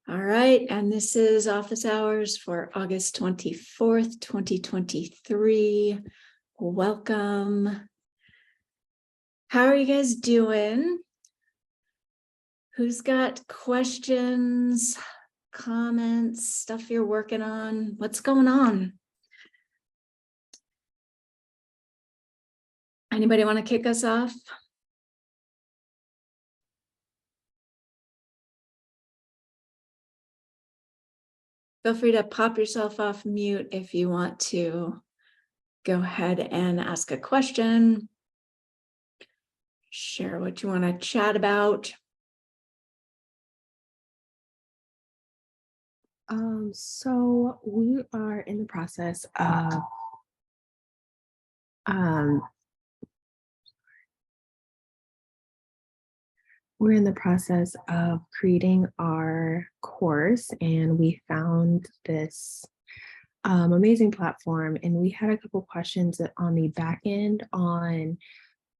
All right, and this is office hours for August 24th, 2023. Welcome. How are you guys doing? Who's got questions, comments, stuff you're working on? What's going on? Anybody want to kick us off? Feel free to pop yourself off mute if you want to go ahead and ask a question. Share what you want to chat about. So we are in the process of creating our course, and we found this amazing platform, and we had a couple questions on the back end on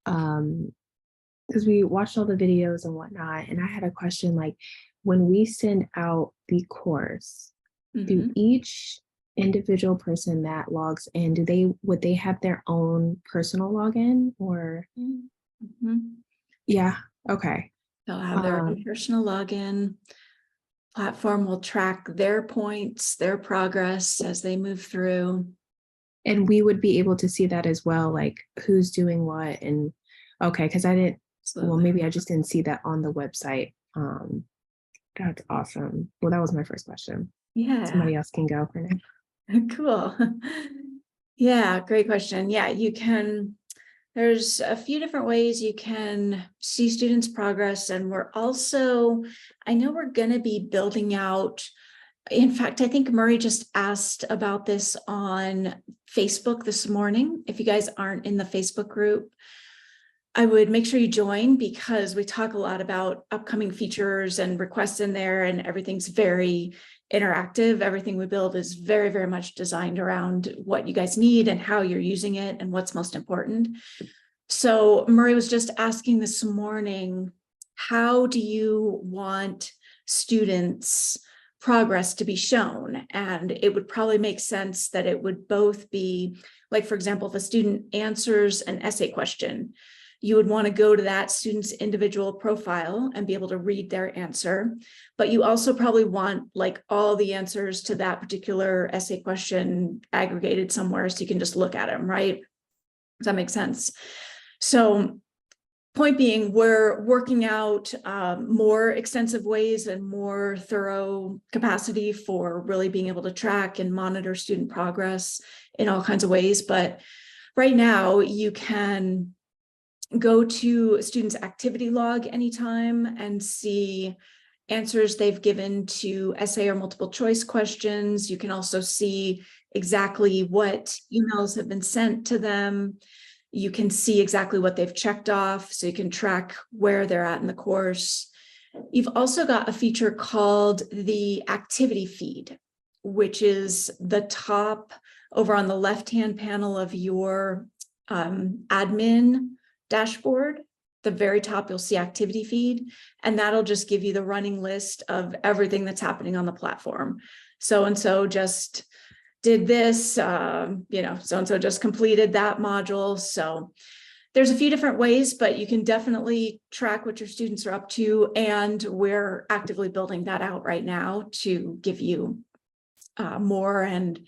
because we watched all the videos and whatnot, and I had a question like, when we send out the course, do each individual person that logs in, would they have their own personal login or? Yeah, okay. They'll have their own personal login. Platform will track their points, their progress as they move through. And we would be able to see that as well, like who's doing what. And okay, because I didn't, well, maybe I just didn't see that on the website. That's awesome. Well, that was my first question. Yeah. Somebody else can go for now. Cool. Yeah, great question. Yeah, you can, there's a few different ways you can see students' progress. And we're also, I know we're going to be building out. In fact, I think Murray just asked about this on Facebook this morning. If you guys aren't in the Facebook group, I would make sure you join, because we talk a lot about upcoming features and requests in there, and everything's very interactive. Everything we build is very, very much designed around what you guys need and how you're using it and what's most important. So Murray was just asking this morning, how do you want students' progress to be shown? And it would probably make sense that it would both be, like, for example, if a student answers an essay question, you would want to go to that student's individual profile and be able to read their answer. But you also probably want like all the answers to that particular essay question aggregated somewhere so you can just look at them, right? Does that make sense? So point being, we're working out more extensive ways and more thorough capacity for really being able to track and monitor student progress in all kinds of ways. But right now you can go to a student's activity log anytime and see answers they've given to essay or multiple choice questions. You can also see exactly what emails have been sent to them. You can see exactly what they've checked off, so you can track where they're at in the course. You've also got a feature called the activity feed, which is the top over on the left-hand panel of your admin dashboard. The very top, you'll see activity feed, and that'll just give you the running list of everything that's happening on the platform. So-and-so just did this, so-and-so just completed that module. So there's a few different ways, but you can definitely track what your students are up to. And we're actively building that out right now to give you more and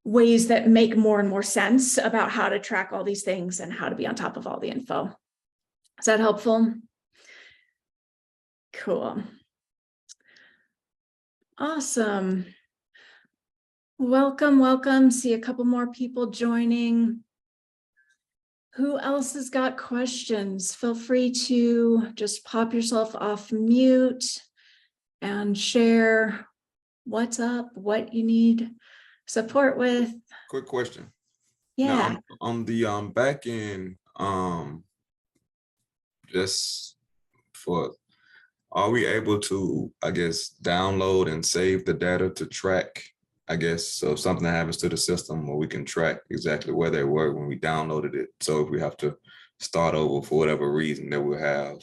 ways that make more and more sense about how to track all these things and how to be on top of all the info. Is that helpful? Cool. Awesome. Welcome, welcome. See a couple more people joining. Who else has got questions? Feel free to just pop yourself off mute and share what's up, what you need support with. Quick question. Yeah. Now, on the back end, just for, are we able to, I guess, download and save the data to track, I guess, so if something happens to the system, or we can track exactly where they were when we downloaded it. So if we have to start over for whatever reason, that we'll have,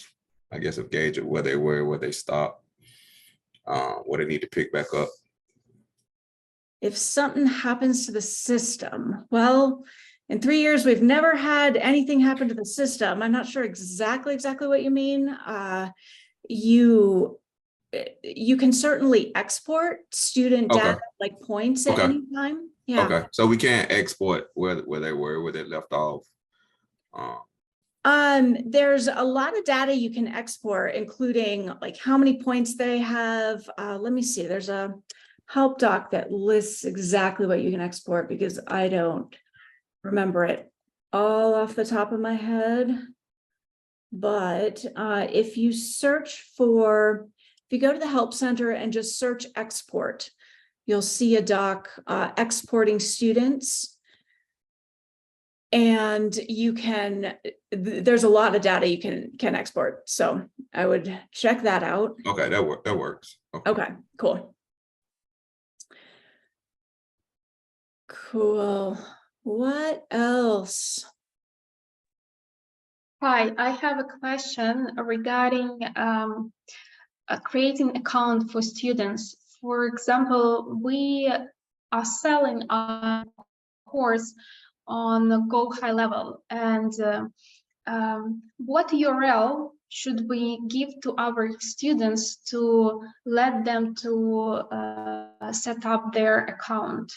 I guess, a gauge of where they were, where they stopped. what they need to pick back up. If something happens to the system, well, in 3 years, we've never had anything happen to the system. I'm not sure exactly what you mean. You can certainly export student Okay. data like points at Okay. any time. Yeah. Okay, so we can't export where they were, where they left off. There's a lot of data you can export, including like how many points they have. Let me see, there's a help doc that lists exactly what you can export because I don't remember it all off the top of my head. But if you go to the Help Center and just search export, you'll see a doc exporting students. And there's a lot of data you can export. So I would check that out. Okay, that works. Okay, cool. Cool. What else? Hi, I have a question regarding creating account for students. For example, we are selling a course on Go High Level, and what URL should we give to our students to let them to set up their account?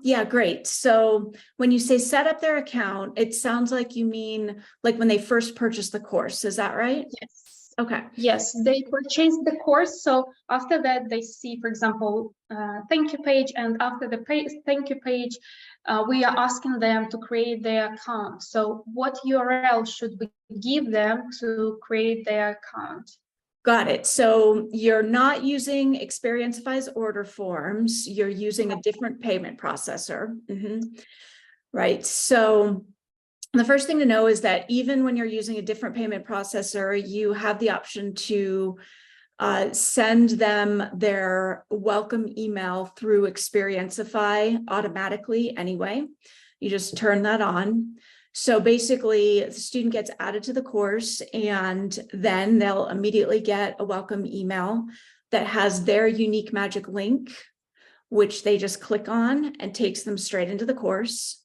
Yeah, great. So when you say set up their account, it sounds like you mean like when they first purchased the course. Is that right? Yes. Okay. Yes, they purchase the course. So after that, they see, for example, thank you page. And after the thank you page, we are asking them to create their account. So what URL should we give them to create their account? Got it. So you're not using Xperiencify's order forms. You're using a different payment processor. Right. So the first thing to know is that even when you're using a different payment processor, you have the option to send them their welcome email through Xperiencify automatically anyway. You just turn that on. So basically, the student gets added to the course, and then they'll immediately get a welcome email that has their unique magic link, which they just click on and takes them straight into the course.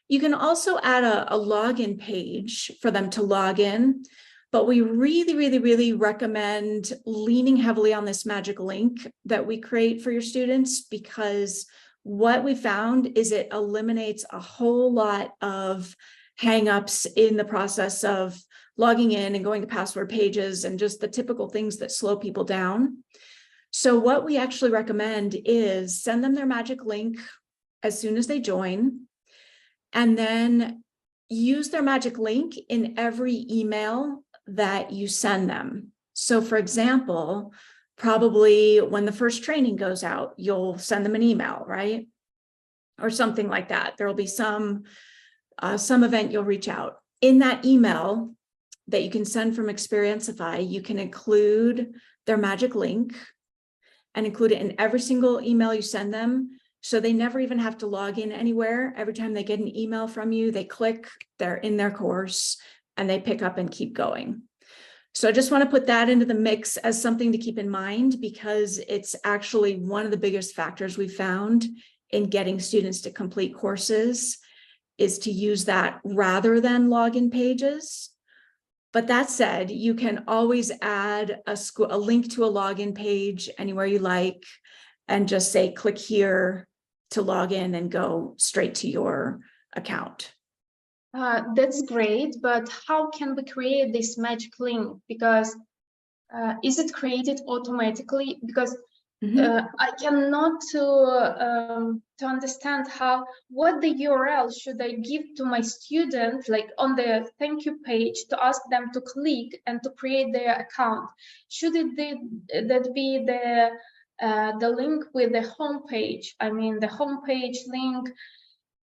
You can also add a login page for them to log in, but we really recommend leaning heavily on this magic link that we create for your students, because what we found is it eliminates a whole lot of hangups in the process of logging in and going to password pages and just the typical things that slow people down. So what we actually recommend is send them their magic link as soon as they join, and then use their magic link in every email that you send them. So for example, probably when the first training goes out, you'll send them an email, right? Or something like that. There'll be some event you'll reach out. In that email that you can send from Xperiencify, you can include their magic link and include it in every single email you send them. So they never even have to log in anywhere. Every time they get an email from you, they click, they're in their course, and they pick up and keep going. So I just want to put that into the mix as something to keep in mind, because it's actually one of the biggest factors we found in getting students to complete courses is to use that rather than login pages. But that said, you can always add a link to a login page anywhere you like, and just say, click here to log in and go straight to your account. That's great, but how can we create this magic link? Because is it created automatically? Because I cannot to understand what the URL should I give to my student, like on the thank you page, to ask them to click and to create their account. Should that be the link with the home page? I mean, the home page link,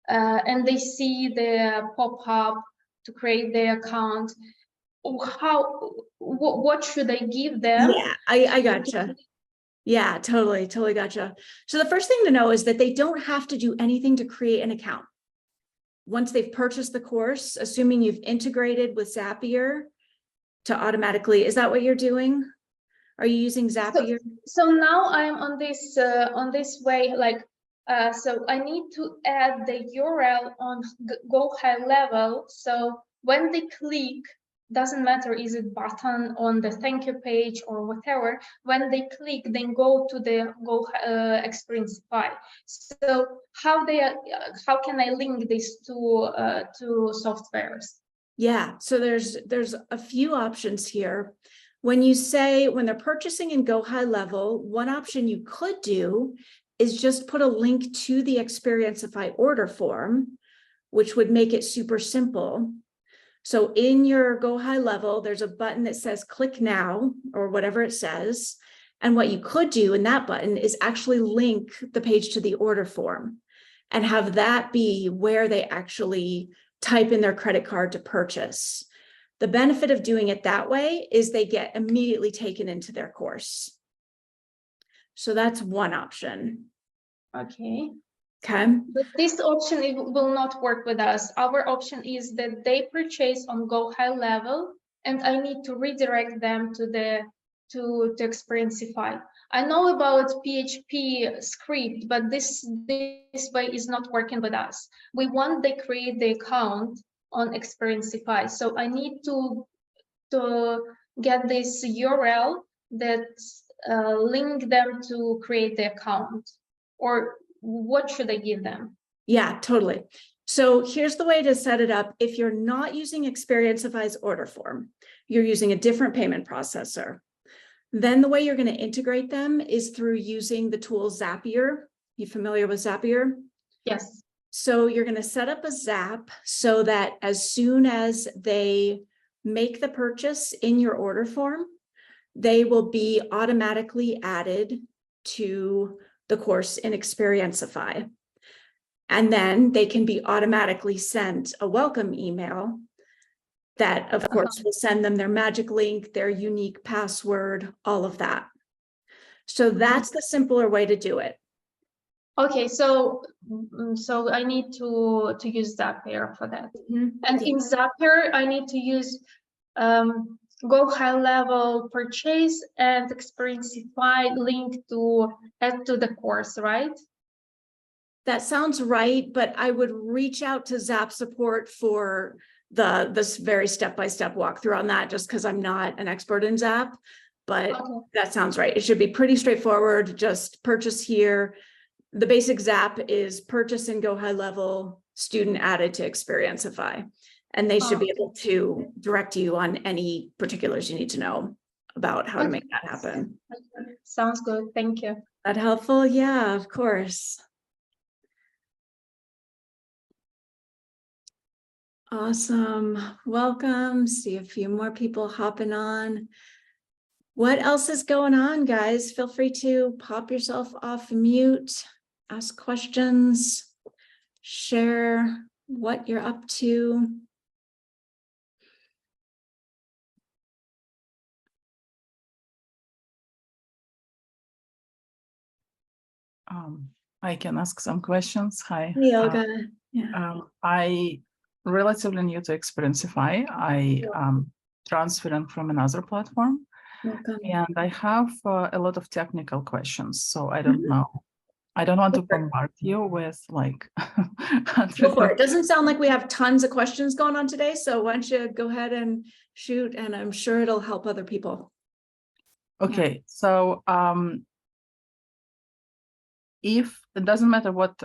and they see the pop-up to create their account. What should I give them? Yeah, I gotcha. Yeah, totally gotcha. So the first thing to know is that they don't have to do anything to create an account. Once they've purchased the course, assuming you've integrated with Zapier to automatically, is that what you're doing? Are you using Zapier? So now I'm on this way, like, so I need to add the URL on Go High Level. So when they click, doesn't matter, is it button on the thank you page or whatever, when they click, then go to the Xperiencify. So how can I link these two softwares? Yeah, so there's a few options here. When they're purchasing in Go High Level, one option you could do is just put a link to the Xperiencify order form, which would make it super simple. So in your Go High Level, there's a button that says click now or whatever it says. And what you could do in that button is actually link the page to the order form and have that be where they actually type in their credit card to purchase. The benefit of doing it that way is they get immediately taken into their course. So that's one option. Okay. Okay. But this option, it will not work with us. Our option is that they purchase on Go High Level, and I need to redirect them to Xperiencify. I know about PHP script, but this way is not working with us. We want they create the account on Xperiencify. So I need to get this URL that link them to create the account. Or what should I give them? Yeah, totally. So here's the way to set it up. If you're not using Xperiencify's order form, you're using a different payment processor. Then the way you're going to integrate them is through using the tool Zapier. You familiar with Zapier? Yes. So you're going to set up a Zap so that as soon as they make the purchase in your order form, they will be automatically added to the course in Xperiencify. And then they can be automatically sent a welcome email that, of course, will send them their magic link, their unique password, all of that. So that's the simpler way to do it. Okay, so I need to use Zapier for that. And in Zapier, I need to use Go High Level purchase and Xperiencify link to add to the course, right? That sounds right, but I would reach out to Zap support for this very step-by-step walkthrough on that, just because I'm not an expert in Zap, but okay. That sounds right. It should be pretty straightforward. Just purchase here. The basic Zap is purchase and Go High Level, student added to Xperiencify, and they should be able to direct you on any particulars you need to know about how to make that happen. Sounds good. Thank you. That helpful? Yeah, of course. Awesome. Welcome. See a few more people hopping on. What else is going on, guys? Feel free to pop yourself off mute, ask questions, share what you're up to. I can ask some questions. Hi. Hey, Olga. I relatively new to Xperiencify. I transferring from another platform. Welcome. And I have a lot of technical questions. So I don't know. I don't want to bombard you with like. Go for it. It doesn't sound like we have tons of questions going on today. So why don't you go ahead and shoot, and I'm sure it'll help other people. Okay. Yeah. So if it doesn't matter what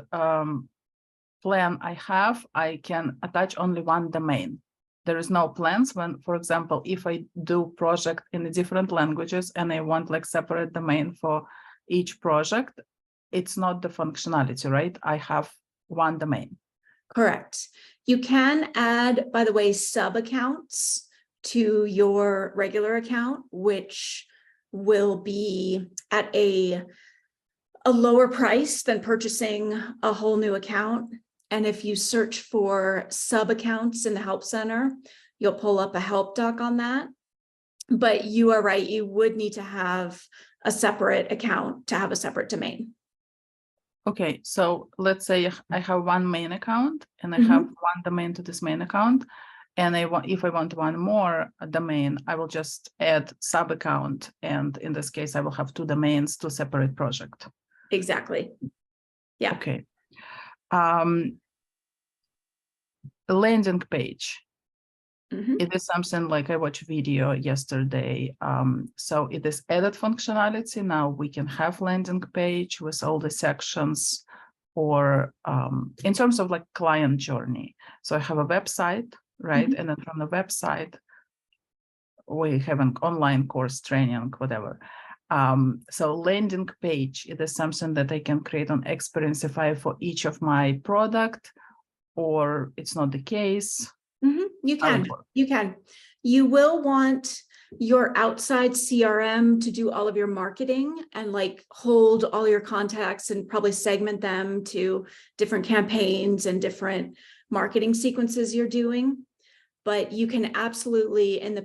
plan I have, I can attach only one domain. There is no plans when, for example, if I do project in the different languages and I want like separate domain for each project, it's not the functionality, right? I have one domain. Correct. You can add, by the way, sub accounts to your regular account, which will be at a lower price than purchasing a whole new account. And if you search for sub accounts in the Help Center, you'll pull up a help doc on that. But you are right, you would need to have a separate account to have a separate domain. Okay, so let's say I have one main account and I have one domain to this main account. And if I want one more domain, I will just add sub account. And in this case, I will have 2 domains, 2 separate projects. Exactly. Yeah. Okay. Landing page. It is something like I watched video yesterday. So it is added functionality. Now we can have landing page with all the sections, or in terms of like client journey. So I have a website, right? And then from the website, we have an online course, training, whatever. So landing page, it is something that I can create on Xperiencify for each of my product, or it's not the case. You can. You will want your outside CRM to do all of your marketing and like hold all your contacts and probably segment them to different campaigns and different marketing sequences you're doing. But you can absolutely in the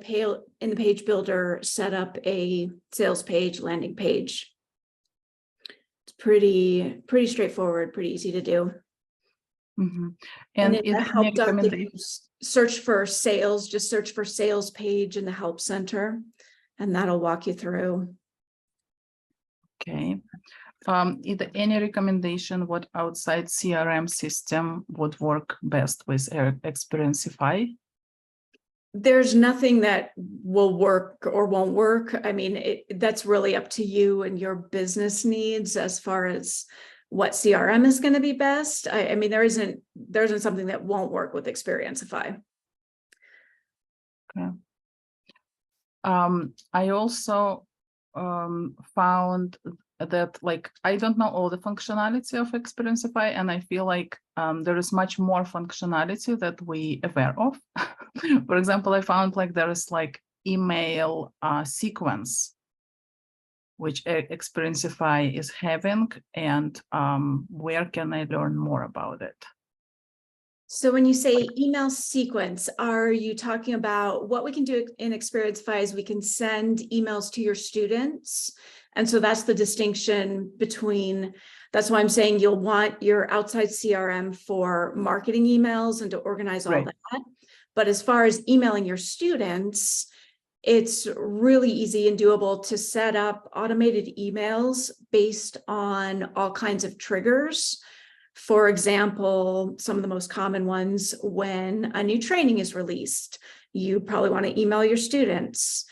page builder set up a sales page, landing page. It's pretty straightforward, pretty easy to do. And in the help doc, search for sales, just search for sales page in the help center, and that'll walk you through. Okay. Is there any recommendation what outside CRM system would work best with Xperiencify? There's nothing that will work or won't work. I mean, that's really up to you and your business needs as far as what CRM is going to be best. I mean, there isn't something that won't work with Xperiencify. Okay. I also found that like I don't know all the functionality of Xperiencify, and I feel like there is much more functionality that we aware of. For example, I found like there is like email sequence, which Xperiencify is having, and where can I learn more about it? So when you say email sequence, are you talking about what we can do in Xperiencify is we can send emails to your students? And so that's the distinction between, that's why I'm saying you'll want your outside CRM for marketing emails and to organize all that. But as far as emailing your students, it's really easy and doable to set up automated emails based on all kinds of triggers. For example, some of the most common ones, when a new training is released, you probably want to email your students.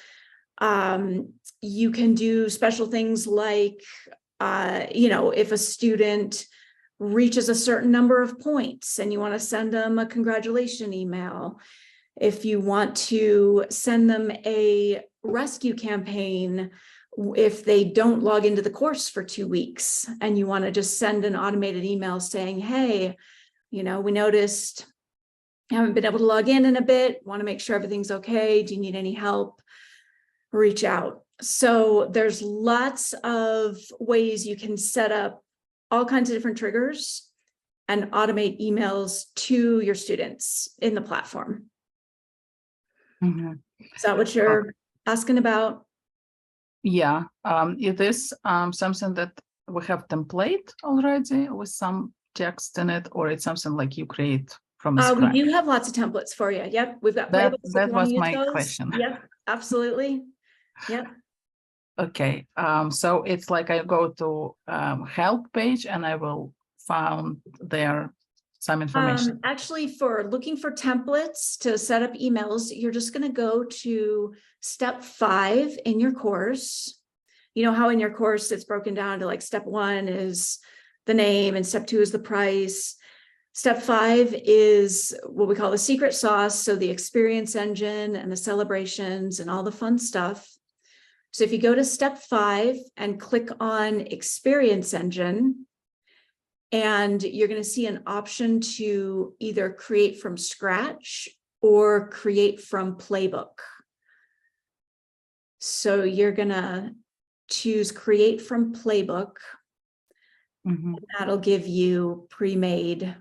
You can do special things like, if a student reaches a certain number of points and you want to send them a congratulation email. If you want to send them a rescue campaign, if they don't log into the course for 2 weeks and you want to just send an automated email saying, hey, we noticed you haven't been able to log in a bit, want to make sure everything's okay. Do you need any help? Reach out. So there's lots of ways you can set up all kinds of different triggers and automate emails to your students in the platform. Is that what you're asking about? Yeah, it is something that we have template already with some text in it, or it's something like you create from scratch? We do have lots of templates for you. Yep, we've got that playbooks. was my question. Yep, absolutely. Yep. Okay, so it's like I go to help page and I will find there some information. Actually, for looking for templates to set up emails, you're just going to go to step 5 in your course. You know how in your course it's broken down to like step 1 is the name and step 2 is the price. Step 5 is what we call the secret sauce. So the experience engine and the celebrations and all the fun stuff. So if you go to step 5 and click on experience engine, and you're going to see an option to either create from scratch or create from playbook. So you're going to choose create from playbook. And that'll give you pre-made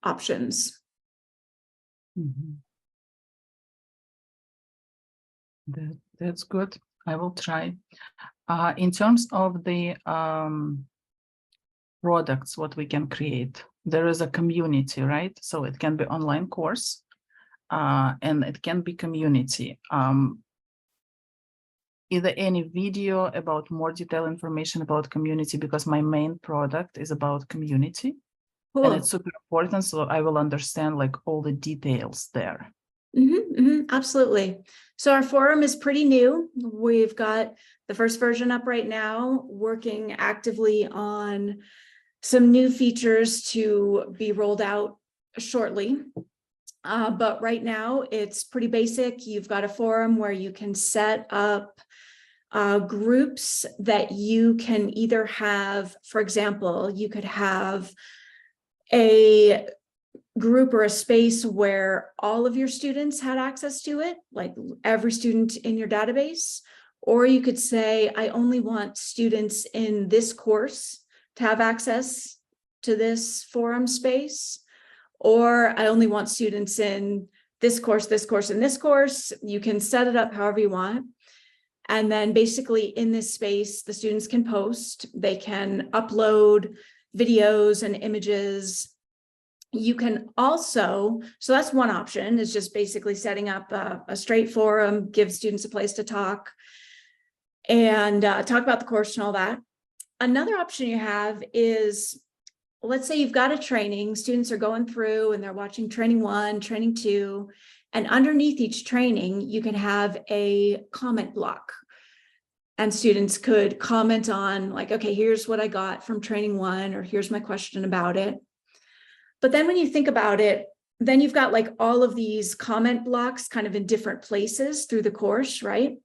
options. That's good. I will try. In terms of the products, what we can create, there is a community, right? So it can be online course, and it can be community. Is there any video about more detailed information about community? Because my main product is about community. Cool. And it's super important, so I will understand like all the details there. Absolutely. So our forum is pretty new. We've got the first version up right now, working actively on some new features to be rolled out shortly. But right now it's pretty basic. You've got a forum where you can set up groups that you can either have, for example, you could have a group or a space where all of your students had access to it, like every student in your database, or you could say, I only want students in this course to have access to this forum space, or I only want students in this course, and this course. You can set it up however you want. And then basically in this space, the students can post, they can upload videos and images. You can also, so that's one option, is just basically setting up a straight forum, give students a place to talk and talk about the course and all that. Another option you have is, let's say you've got a training, students are going through and they're watching training 1, training 2, and underneath each training, you can have a comment block. And students could comment on like, okay, here's what I got from training 1, or here's my question about it. But then when you think about it, then you've got like all of these comment blocks kind of in different places through the course, right?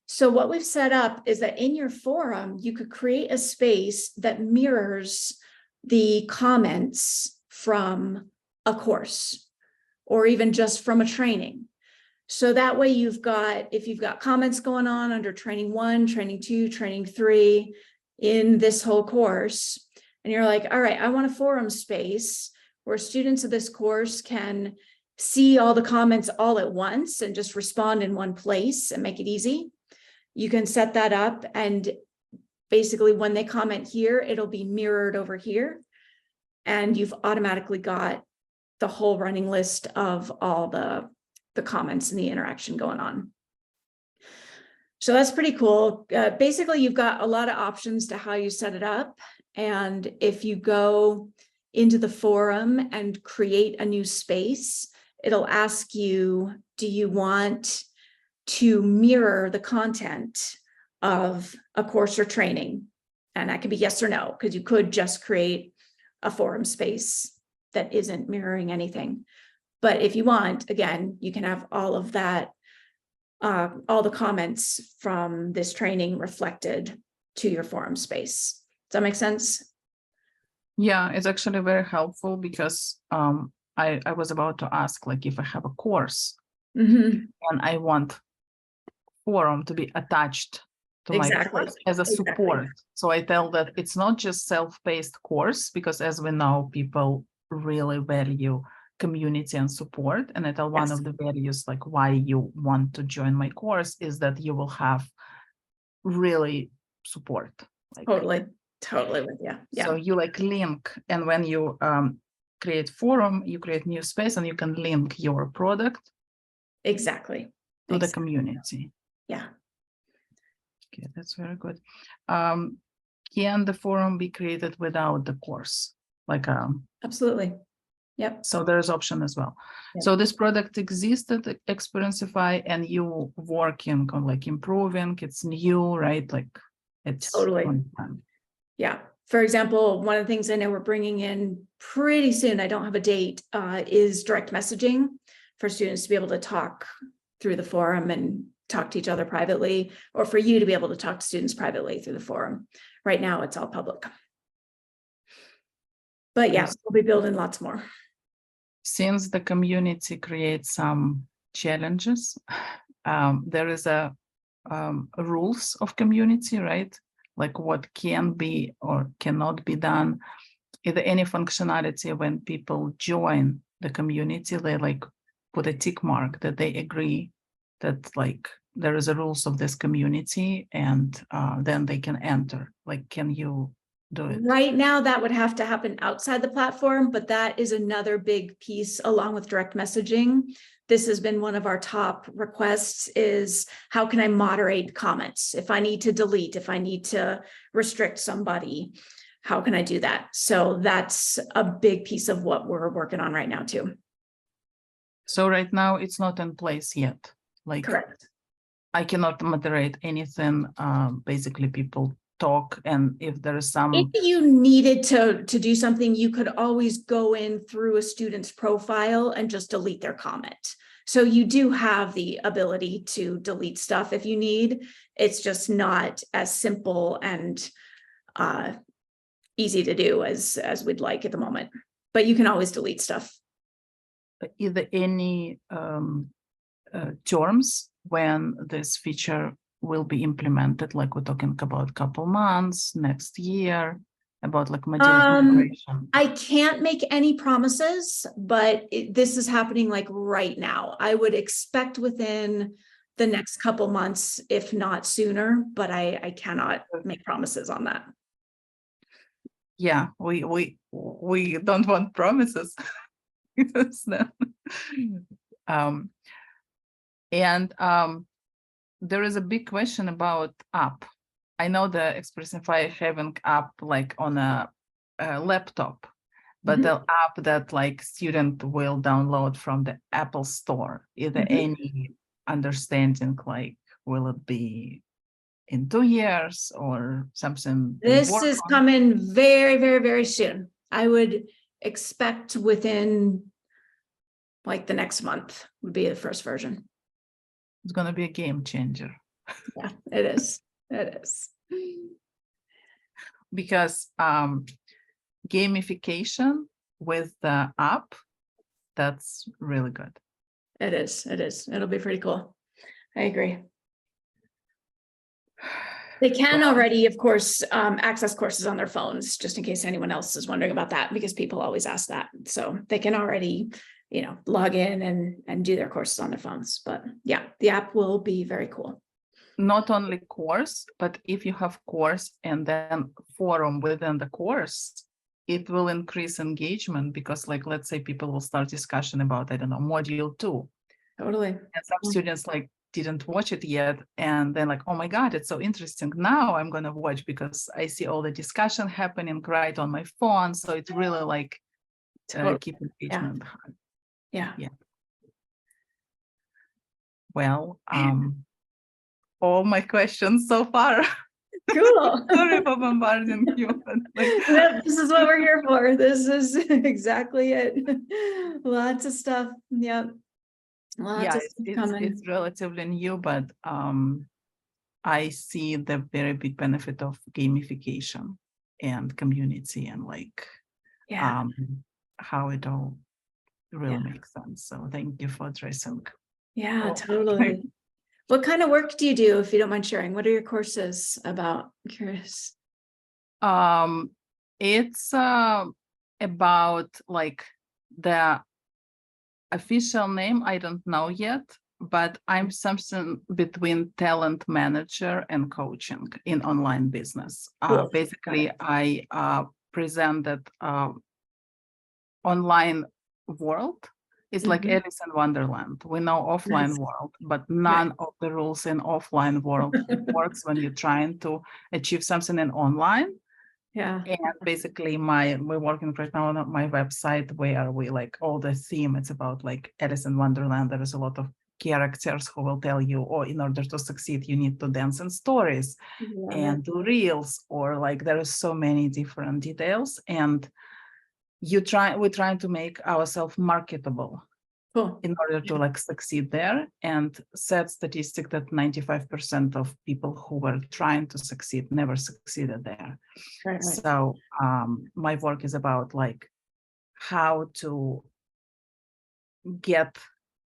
So what we've set up is that in your forum, you could create a space that mirrors the comments from a course, or even just from a training. So that way you've got, if you've got comments going on under training 1, training 2, training 3 in this whole course, and you're like, all right, I want a forum space where students of this course can see all the comments all at once and just respond in one place and make it easy. You can set that up, and basically when they comment here, it'll be mirrored over here. And you've automatically got the whole running list of all the comments and the interaction going on. So that's pretty cool. Basically, you've got a lot of options to how you set it up. And if you go into the forum and create a new space, it'll ask you, do you want to mirror the content of a course or training? And that could be yes or no, because you could just create a forum space that isn't mirroring anything. But if you want, again, you can have all of that, all the comments from this training reflected to your forum space. Does that make sense? Yeah, it's actually very helpful because I was about to ask, like, if I have a course and I want forum to be attached to my course as a support. So I tell that it's not just self-paced course, because as we know, people really value community and support. And I tell one of the values, like why you want to join my course, is that you will have really support. Like, Totally with you. Yeah. So you like link, and when you create forum, you create new space and you can link your product to the community. Yeah. Okay, that's very good. Can the forum be created without the course? Like absolutely. Yep. So there's option as well. Yep. So this product exists at Xperiencify, and you working on like improving. It's new, right? Like it's totally. Yeah. For example, one of the things I know we're bringing in pretty soon, I don't have a date, is direct messaging for students to be able to talk through the forum and talk to each other privately, or for you to be able to talk to students privately through the forum. Right now, it's all public. But yeah, we'll be building lots more. Since the community creates some challenges, there is a rules of community, right? Like what can be or cannot be done. Is there any functionality when people join the community, they like put a tick mark that they agree that like there is a rules of this community, and then they can enter? Like, can you do it? Right now, that would have to happen outside the platform, but that is another big piece along with direct messaging. This has been one of our top requests is how can I moderate comments? If I need to delete, if I need to restrict somebody, how can I do that? So that's a big piece of what we're working on right now too. So right now it's not in place yet. Like Correct. I cannot moderate anything. Basically people talk, and if there is some, If you needed to do something, you could always go in through a student's profile and just delete their comment. So you do have the ability to delete stuff if you need. It's just not as simple and easy to do as we'd like at the moment. But you can always delete stuff. either any terms when this feature will be implemented, like we're talking about couple months, next year, about like migration? I can't make any promises, but this is happening like right now. I would expect within the next couple months, if not sooner, but I cannot make promises on that. Yeah, we don't want promises. Because there is a big question about app. I know the Xperiencify having app like on a laptop, but the app that like student will download from the Apple Store, is there any understanding like will it be in 2 years or something? This is coming very, very, very soon. I would expect within like the next month would be the first version. It's going to be a game changer. Yeah, it is. It is. Because gamification with the app, that's really good. It is. It is. It'll be pretty cool. I agree. They can already, of course, access courses on their phones, just in case anyone else is wondering about that, because people always ask that. So they can already, log in and do their courses on their phones. But yeah, the app will be very cool. Not only course, but if you have course and then forum within the course, it will increase engagement because, like, let's say people will start discussion about, I don't know, module 2. Totally. And some students like didn't watch it yet, and then like, oh my God, it's so interesting. Now I'm gonna watch because I see all the discussion happening right on my phone. So it's really like keep engagement high. Yeah. Well, all my questions so far. Cool. Sorry for bombarding you. But This is what we're here for. This is exactly it. Lots of stuff. Yep. Lots of stuff coming. It's relatively new, but I see the very big benefit of gamification and community and like how it all really makes sense. So thank you for addressing. Yeah, totally. What kind of work do you do, if you don't mind sharing? What are your courses about? I'm curious. It's about like the official name, I don't know yet, but I'm something between talent manager and coaching in online business. Cool. Basically, I present that online world is like Alice in Wonderland. We know offline world, but none of the rules in offline world works when you're trying to achieve something in online. Yeah. And basically we're working right now on my website where we like all the theme, it's about like Alice in Wonderland. There is a lot of characters who will tell you, oh, in order to succeed, you need to dance in stories and do reels, or like there is so many different details. And we're trying to make ourselves marketable in order to like succeed there, and set statistic that 95% of people who were trying to succeed never succeeded there. Right. So my work is about like how to get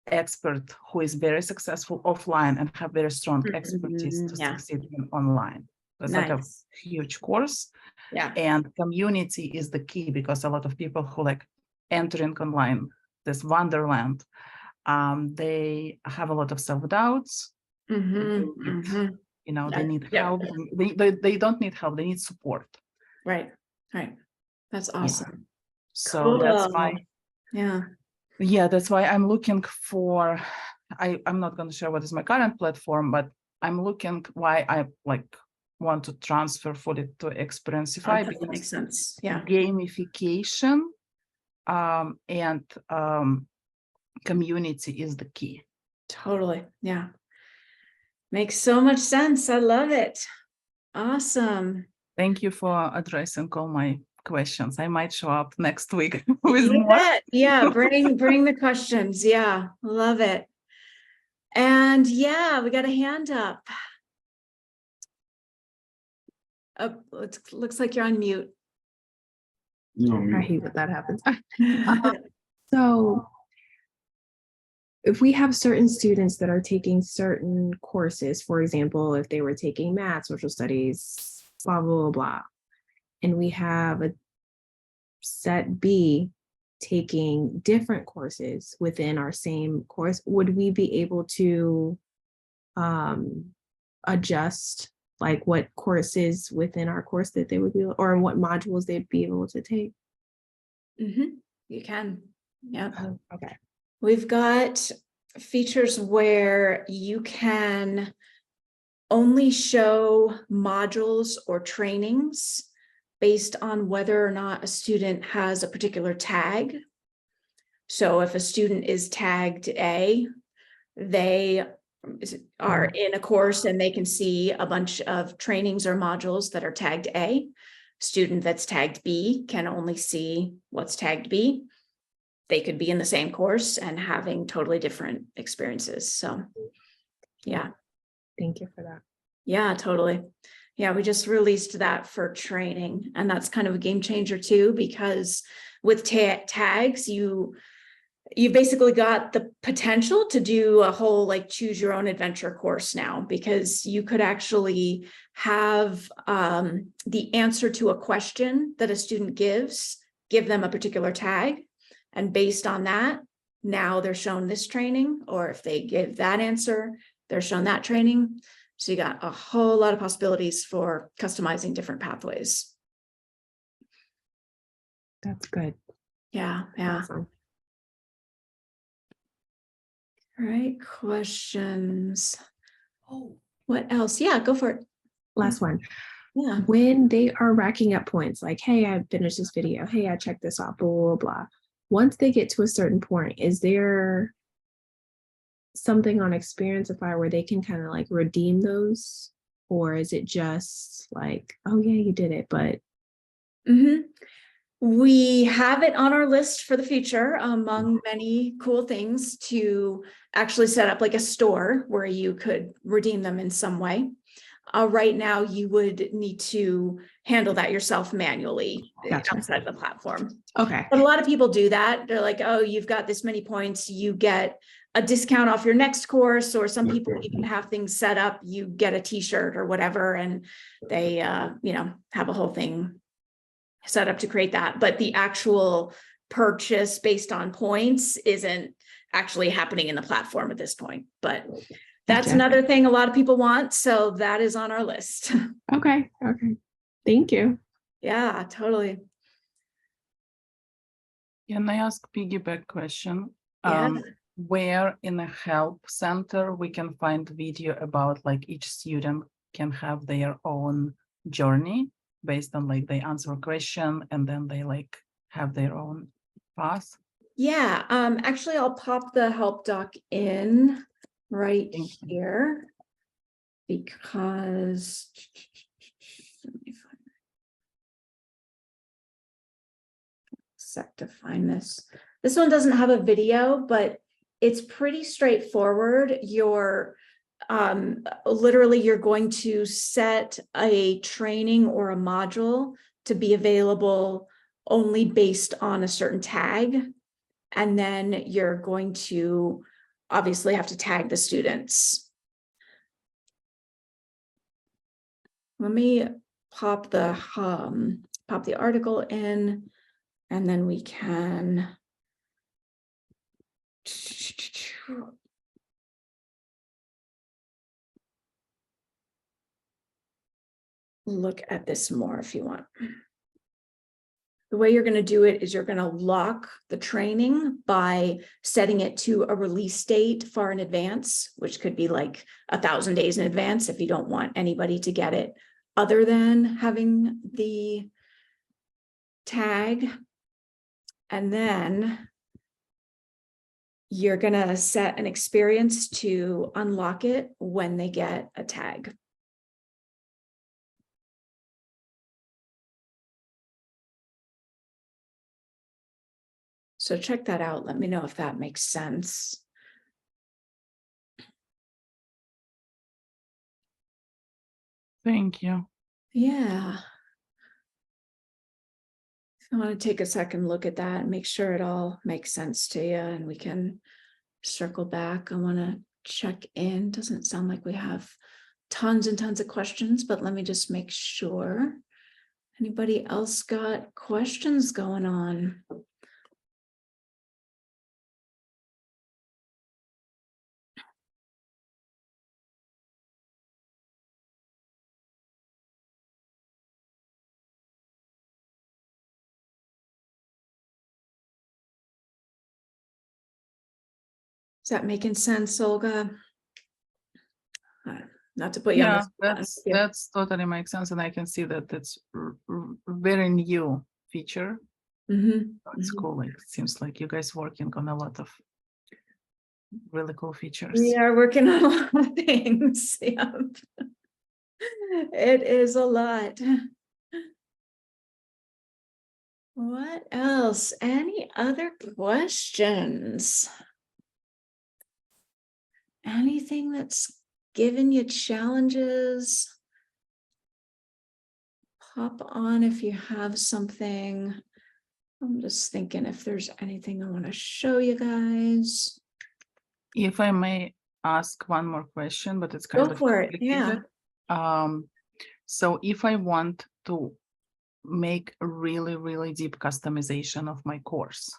expert who is very successful offline and have very strong expertise to succeed in online. It's like a huge course. Yeah. And community is the key, because a lot of people who like entering online, this wonderland, they have a lot of self-doubts. They need help. They don't need help, they need support. Right. That's awesome. So that's Cool. why, that's why I'm looking for, I'm not going to share what is my current platform, but I'm looking why I want to transfer fully to Xperiencify, That because makes sense. Yeah. gamification and community is the key. Totally. Yeah. Makes so much sense. I love it. Awesome. Thank you for addressing all my questions. I might show up next week with You more. bet. Yeah. Bring the questions. Yeah. Love it. And yeah, we got a hand up. Oh, it looks like you're on mute. I hate that that happens. So if we have certain students that are taking certain courses, for example, if they were taking math, social studies, blah, blah, blah, blah, and we have a set B taking different courses within our same course, would we be able to adjust like what courses within our course that they would be, or what modules they'd be able to take? You can. Yeah. Okay. We've got features where you can only show modules or trainings based on whether or not a student has a particular tag. So if a student is tagged A, they are in a course and they can see a bunch of trainings or modules that are tagged A. Student that's tagged B can only see what's tagged B. They could be in the same course and having totally different experiences. So yeah. Thank you for that. Yeah, totally. Yeah, we just released that for training, and that's kind of a game changer too, because with tags, you basically got the potential to do a whole like choose your own adventure course now, because you could actually have the answer to a question that a student gives, give them a particular tag, and based on that, now they're shown this training, or if they give that answer, they're shown that training. So you got a whole lot of possibilities for customizing different pathways. That's good. Yeah. Awesome. All right, questions. Oh, what else? Yeah, go for it. Last one. Yeah. When they are racking up points, like, hey, I finished this video. Hey, I checked this off, blah, blah, blah. Once they get to a certain point, is there something on Xperiencify where they can kind of like redeem those? Or is it just like, oh yeah, you did it, but we have it on our list for the future, among many cool things, to actually set up like a store where you could redeem them in some way. Right now, you would need to handle that yourself manually. Gotcha. Outside of the platform. Okay. But a lot of people do that. They're like, oh, you've got this many points, you get a discount off your next course, or some people even have things set up, you get a t-shirt or whatever, and they have a whole thing set up to create that. But the actual purchase based on points isn't actually happening in the platform at this point. But that's another thing a lot of people want, so that is on our list. Okay. Thank you. Yeah, totally. Can I ask piggyback question? Yeah. Where in a help center we can find video about like each student can have their own journey based on like they answer a question and then they like have their own path? Yeah, actually I'll pop the help doc in right here, because let me find a sec to find this. This one doesn't have a video, but it's pretty straightforward. You're literally you're going to set a training or a module to be available only based on a certain tag, and then you're going to obviously have to tag the students. Let me pop the article in, and then we can look at this more if you want. The way you're going to do it is you're going to lock the training by setting it to a release date far in advance, which could be like 1,000 days in advance if you don't want anybody to get it other than having the tag. And then you're going to set an experience to unlock it when they get a tag. So check that out. Let me know if that makes sense. Thank you. Yeah. I want to take a second look at that and make sure it all makes sense to you, and we can circle back. I want to check in. Doesn't sound like we have tons and tons of questions, but let me just make sure. Anybody else got questions going on? Is that making sense, Olga? Not to put you on the Yeah, spot. that's totally makes sense, and I can see that it's very new feature. It's cool. Like, it seems like you guys working on a lot of really cool features. We are working on a lot of things. Yep. It is a lot. What else? Any other questions? Anything that's given you challenges? Pop on if you have something. I'm just thinking if there's anything I want to show you guys. If I may ask one more question, but it's Go kind of for it. Yeah. complicated. So if I want to make a really deep customization of my course,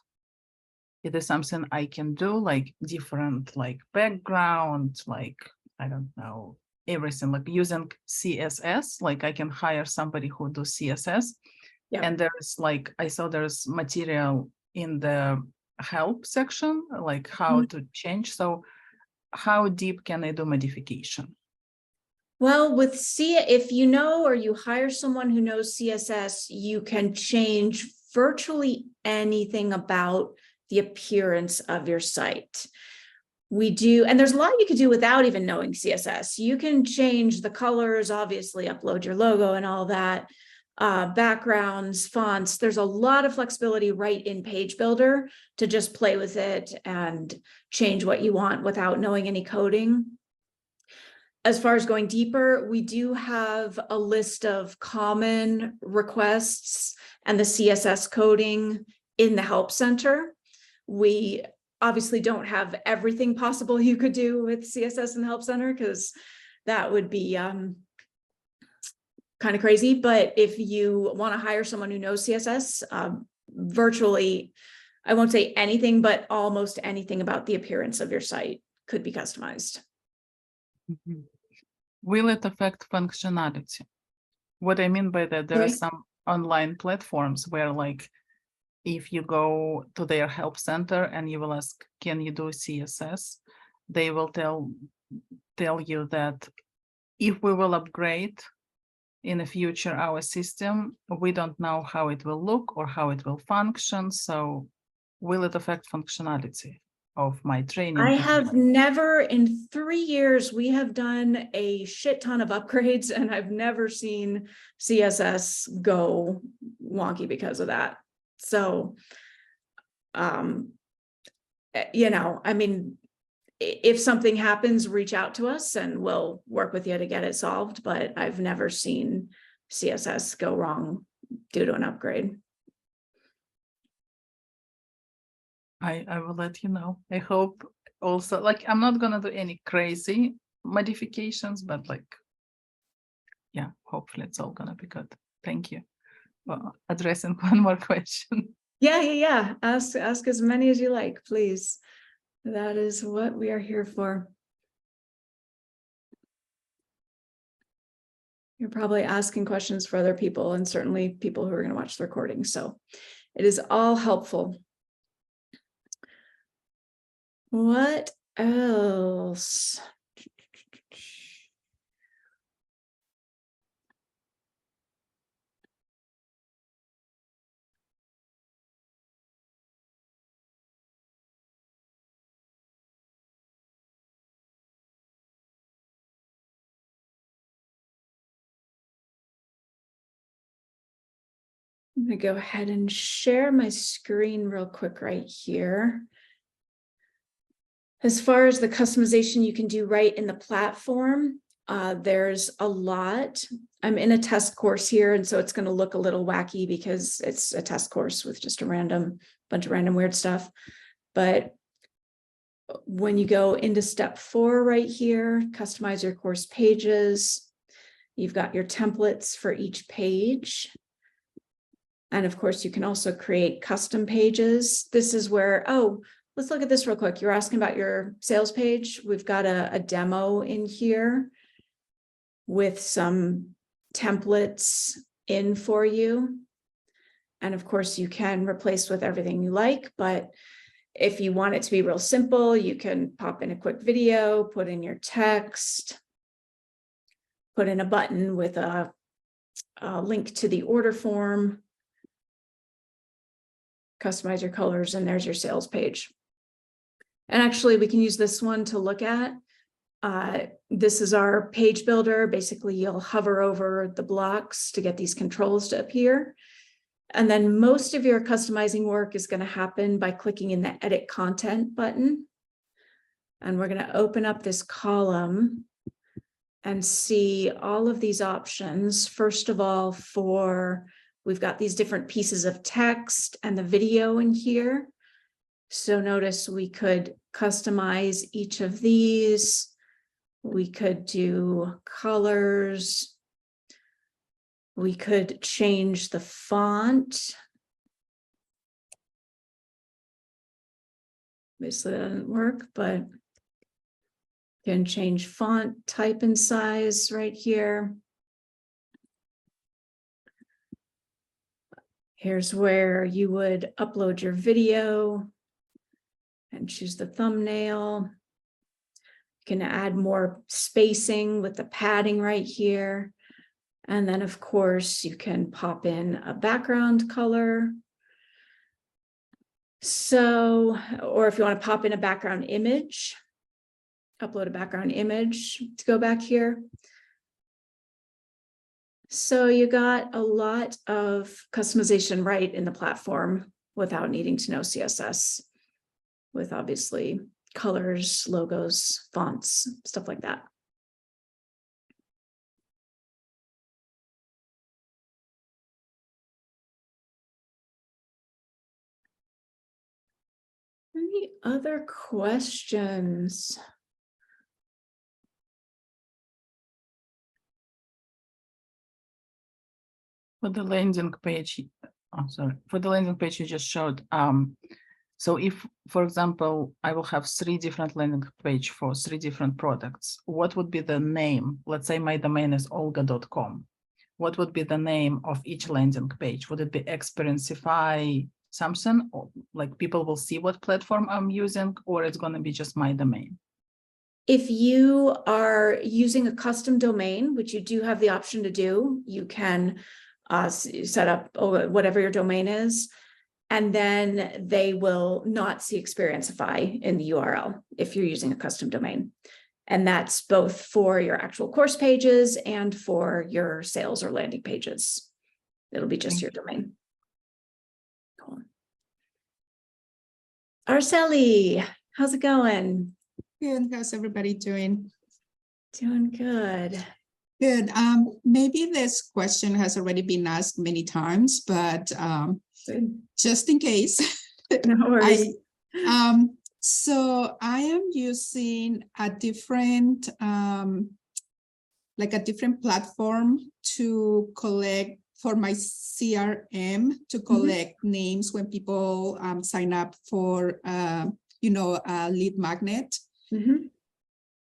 it is something I can do, like different, like background, like, I don't know, everything, like using CSS, like I can hire somebody who do CSS. Yeah. And there's like, I saw there's material in the help section, like how to change. So how deep can I do modification? Well, with if you know, or you hire someone who knows CSS, you can change virtually anything about the appearance of your site. We do, and there's a lot you could do without even knowing CSS. You can change the colors, obviously upload your logo and all that, backgrounds, fonts. There's a lot of flexibility right in Page Builder to just play with it and change what you want without knowing any coding. As far as going deeper, we do have a list of common requests and the CSS coding in the Help Center. We obviously don't have everything possible you could do with CSS in the Help Center, because that would be kind of crazy. But if you want to hire someone who knows CSS, virtually, I won't say anything, but almost anything about the appearance of your site could be customized. Mm-hmm. Will it affect functionality? What I mean by that, there are some online platforms where, like, if you go to their help center and you will ask, can you do CSS? They will tell you that if we will upgrade in the future our system, we don't know how it will look or how it will function. So will it affect functionality of my training? I have never, in 3 years, we have done a shit ton of upgrades, and I've never seen CSS go wonky because of that. So, you know, I mean, if something happens, reach out to us and we'll work with you to get it solved. But I've never seen CSS go wrong due to an upgrade. I will let you know. I hope also, like, I'm not gonna do any crazy modifications, but like, yeah, hopefully it's all gonna be good. Thank you for addressing one more question. Yeah. Ask as many as you like, please. That is what we are here for. You're probably asking questions for other people and certainly people who are going to watch the recording. So it is all helpful. What else? I'm going to go ahead and share my screen real quick right here. As far as the customization you can do right in the platform, there's a lot. I'm in a test course here, and so it's going to look a little wacky because it's a test course with just a bunch of random weird stuff. But when you go into step 4 right here, customize your course pages, you've got your templates for each page. And of course, you can also create custom pages. This is where, oh, let's look at this real quick. You're asking about your sales page. We've got a demo in here with some templates in for you. And of course, you can replace with everything you like, but if you want it to be real simple, you can pop in a quick video, put in your text, put in a button with a link to the order form, customize your colors, and there's your sales page. And actually, we can use this one to look at. This is our page builder. Basically, you'll hover over the blocks to get these controls to appear. And then most of your customizing work is going to happen by clicking in the Edit Content button. And we're going to open up this column and see all of these options. First of all, we've got these different pieces of text and the video in here. So notice we could customize each of these. We could do colors. We could change the font. Obviously that doesn't work, but you can change font type and size right here. Here's where you would upload your video and choose the thumbnail. You can add more spacing with the padding right here. And then, of course, you can pop in a background color. So, or if you want to pop in a background image, upload a background image to go back here. So you got a lot of customization right in the platform without needing to know CSS, with obviously colors, logos, fonts, stuff like that. Any other questions? For the landing page, for the landing page you just showed, so if, for example, I will have 3 different landing page for 3 different products, what would be the name? Let's say my domain is olga.com. What would be the name of each landing page? Would it be Xperiencify something, or like people will see what platform I'm using, or it's going to be just my domain? If you are using a custom domain, which you do have the option to do, you can set up whatever your domain is, and then they will not see Xperiencify in the URL if you're using a custom domain. And that's both for your actual course pages and for your sales or landing pages. It'll be just your domain. Cool. Araceli, how's it going? Good. How's everybody doing? Doing good. Good. Maybe this question has already been asked many times, but just in case. No worries. So I am using a different, like a different platform to collect for my CRM, to collect names when people sign up for, a lead magnet.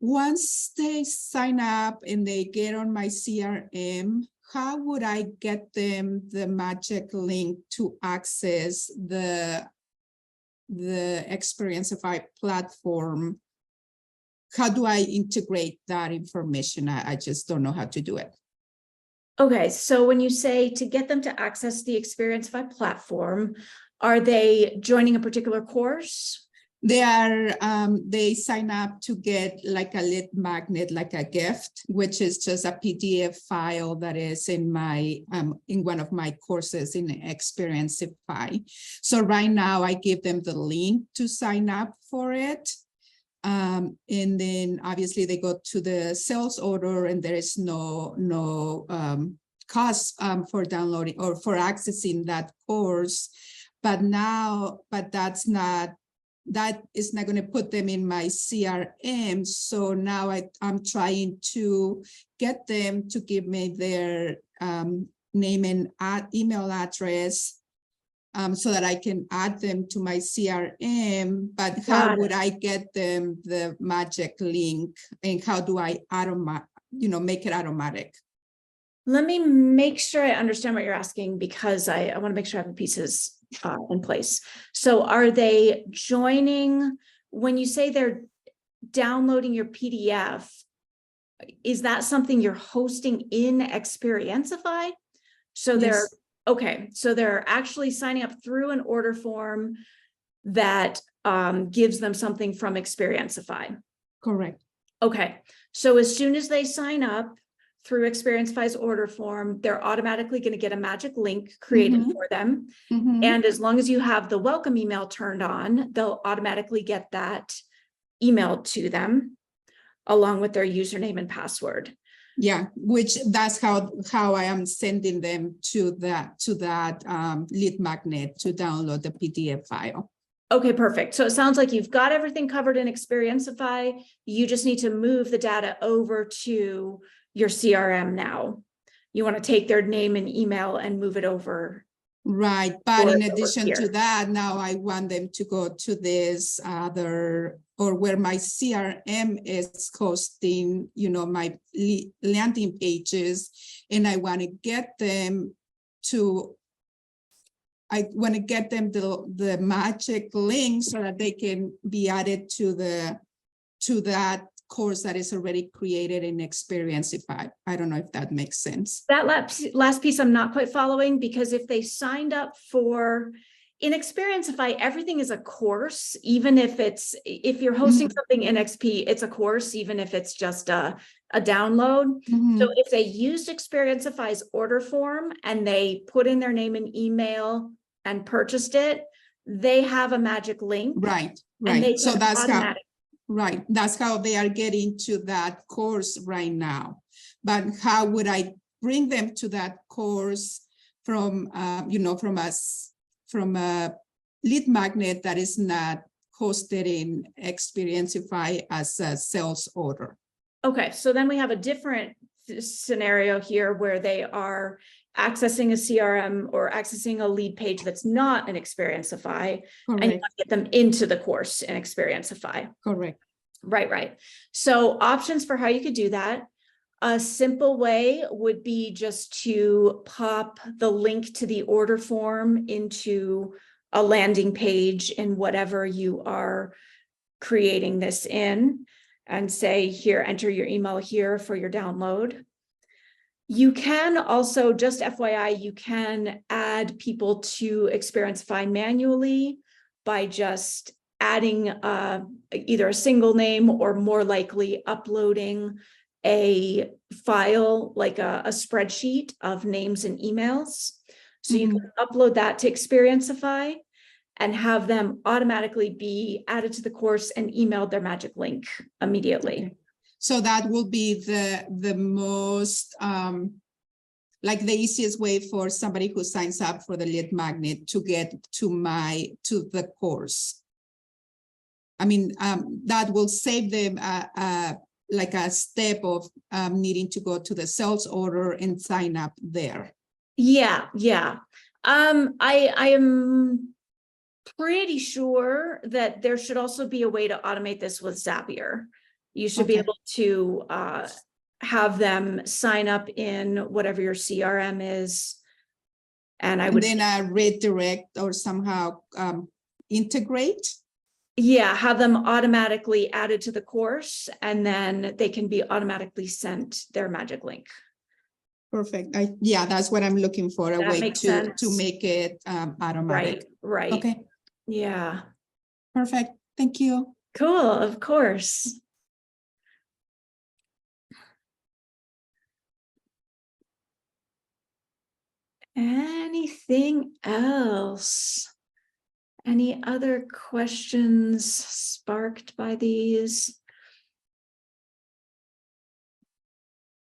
once they sign up and they get on my CRM, how would I get them the magic link to access the Xperiencify platform? How do I integrate that information? I just don't know how to do it. Okay, so when you say to get them to access the Xperiencify platform, are they joining a particular course? They sign up to get like a lead magnet, like a gift, which is just a PDF file that is in my in one of my courses in Xperiencify. So right now I give them the link to sign up for it. And then obviously they go to the sales order and there is no cost for downloading or for accessing that course. But that is not going to put them in my CRM. So now I'm trying to get them to give me their name and email address so that I can add them to my CRM. But how would I get them the magic link, and how do I make it automatic? Let me make sure I understand what you're asking, because I want to make sure I have the pieces in place. So are they joining, when you say they're downloading your PDF, is that something you're hosting in Xperiencify? So they're, okay, so they're actually signing up through an order form that gives them something from Xperiencify. Correct. Okay, so as soon as they sign up through Xperiencify's order form, they're automatically going to get a magic link created for them. And as long as you have the welcome email turned on, they'll automatically get that emailed to them along with their username and password. Yeah, which that's how I am sending them to that lead magnet to download the PDF file. Okay, perfect. So it sounds like you've got everything covered in Xperiencify. You just need to move the data over to your CRM now. You want to take their name and email and move it over. Right, but in addition to that, now I want them to go to this other, or where my CRM is hosting, my landing pages, and I want to get them to, the magic link so that they can be added to that course that is already created in Xperiencify. I don't know if that makes sense. That last piece I'm not quite following, because if they signed up in Xperiencify, everything is a course, even if you're hosting something in XP, it's a course, even if it's just a download. So if they used Xperiencify's order form and they put in their name and email and purchased it, they have a magic link. Right. So that's automatic. Right, that's how they are getting to that course right now. But how would I bring them to that course from a lead magnet that is not hosted in Xperiencify as a sales order? Okay, so then we have a different scenario here where they are accessing a CRM or accessing a lead page that's not an Xperiencify, and you want to get them into the course in Xperiencify. Correct. Right. So options for how you could do that. A simple way would be just to pop the link to the order form into a landing page in whatever you are creating this in, and say, here, enter your email here for your download. You can also, just FYI, you can add people to Xperiencify manually by just adding either a single name or more likely uploading a file like a spreadsheet of names and emails. So you can upload that to Xperiencify and have them automatically be added to the course and emailed their magic link immediately. Okay. So that will be the most like the easiest way for somebody who signs up for the lead magnet to get to the course. I mean, that will save them like a step of needing to go to the sales order and sign up there. Yeah. I am pretty sure that there should also be a way to automate this with Zapier. You should be Okay. able to have them sign up in whatever your CRM is. And I And would, then redirect or somehow integrate. yeah, have them automatically added to the course, and then they can be automatically sent their magic link. Perfect. Yeah, that's what I'm looking for, a That way makes to sense. make it automatic. Right. Okay, Yeah. perfect. Thank you. Cool. Of course. Anything else? Any other questions sparked by these?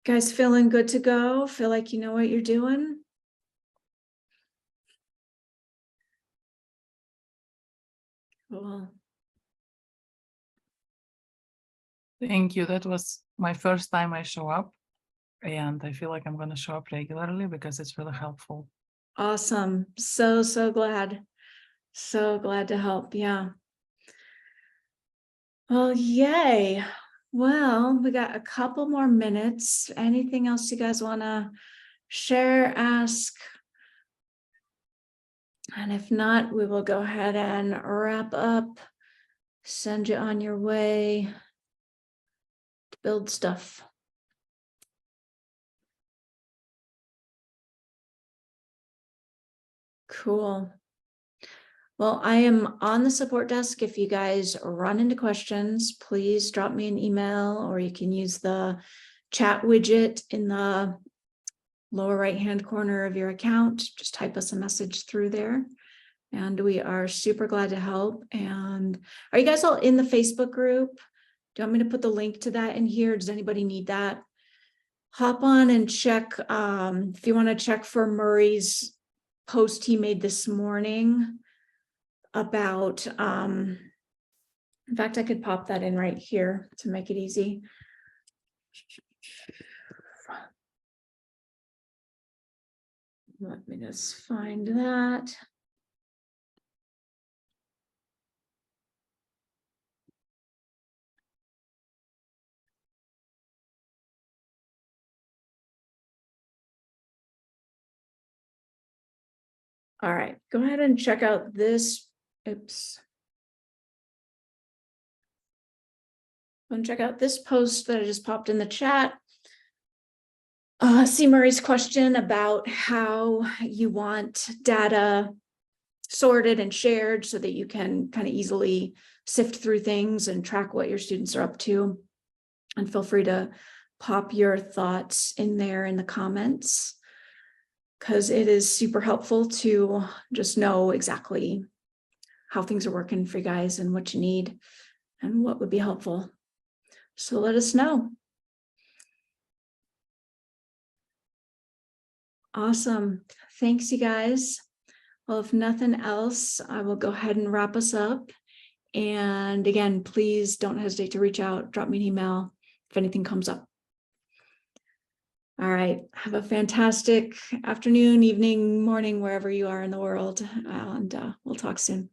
Guys feeling good to go? Feel like you know what you're doing? Cool. Thank you. That was my first time I show up, and I feel like I'm going to show up regularly because it's really helpful. Awesome. So glad. So glad to help. Yeah. Well, yay. Well, we got a couple more minutes. Anything else you guys want to share, ask? And if not, we will go ahead and wrap up, send you on your way to build stuff. Cool. Well, I am on the support desk. If you guys run into questions, please drop me an email, or you can use the chat widget in the lower right-hand corner of your account. Just type us a message through there. And we are super glad to help. And are you guys all in the Facebook group? Do you want me to put the link to that in here? Does anybody need that? Hop on and check. If you want to check for Murray's post he made this morning about, in fact, I could pop that in right here to make it easy. Let me just find that. All right, go ahead and check out this. Oops. Go and check out this post that I just popped in the chat. See Murray's question about how you want data sorted and shared so that you can kind of easily sift through things and track what your students are up to. And feel free to pop your thoughts in there in the comments, because it is super helpful to just know exactly how things are working for you guys and what you need and what would be helpful. So let us know. Awesome. Thanks, you guys. Well, if nothing else, I will go ahead and wrap us up. And again, please don't hesitate to reach out, drop me an email if anything comes up. All right. Have a fantastic afternoon, evening, morning, wherever you are in the world. And we'll talk soon.